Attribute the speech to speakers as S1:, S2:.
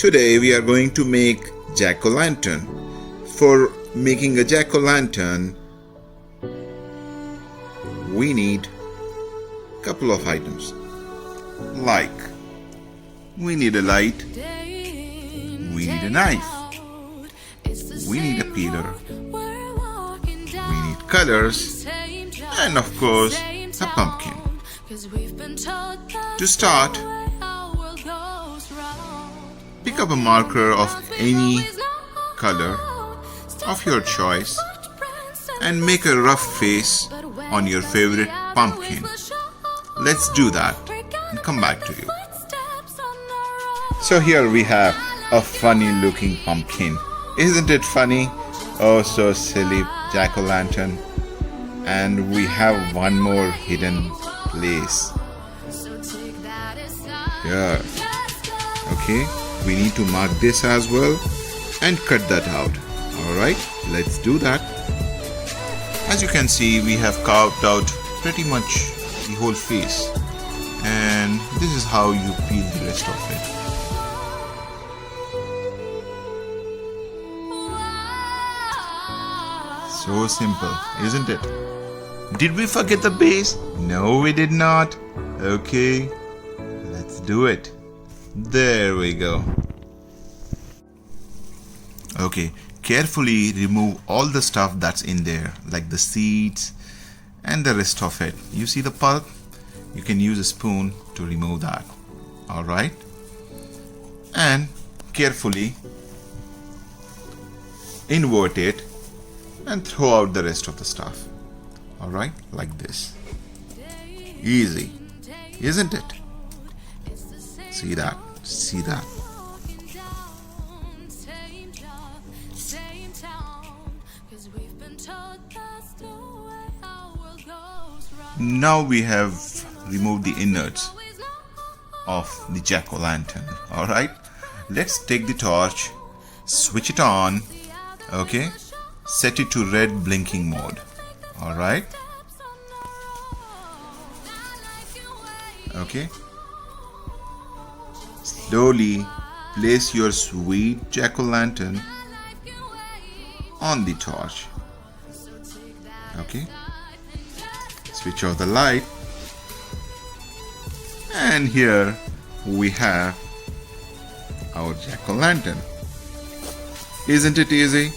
S1: Today we are going to make jack-o'-lantern. For making a jack-o'-lantern, we need a couple of items. Like, we need a light, we need a knife, we need a peeler, we need colors, and of course, a pumpkin. To start, pick up a marker of any color of your choice and make a rough face on your favorite pumpkin. Let's do that and come back to you. So here we have a funny looking pumpkin. Isn't it funny? Oh, so silly jack-o'-lantern. And we have one more hidden place. Here. Okay, we need to mark this as well and cut that out. Alright, let's do that. As you can see, we have carved out pretty much the whole face. And this is how you peel the rest of it. So simple, isn't it? Did we forget the base? No, we did not. Okay, let's do it. There we go. Okay, carefully remove all the stuff that's in there, like the seeds and the rest of it. You see the pulp? You can use a spoon to remove that. Alright? And carefully invert it and throw out the rest of the stuff. Alright? Like this. Easy. Isn't it? See that? See that? Now we have removed the innards of the jack-o'-lantern. Alright? Let's take the torch, switch it on, okay? Set it to red blinking mode. Alright? Okay? Slowly place your sweet jack-o'-lantern on the torch. Okay? Switch off the light. And here we have our jack-o'-lantern. Isn't it easy?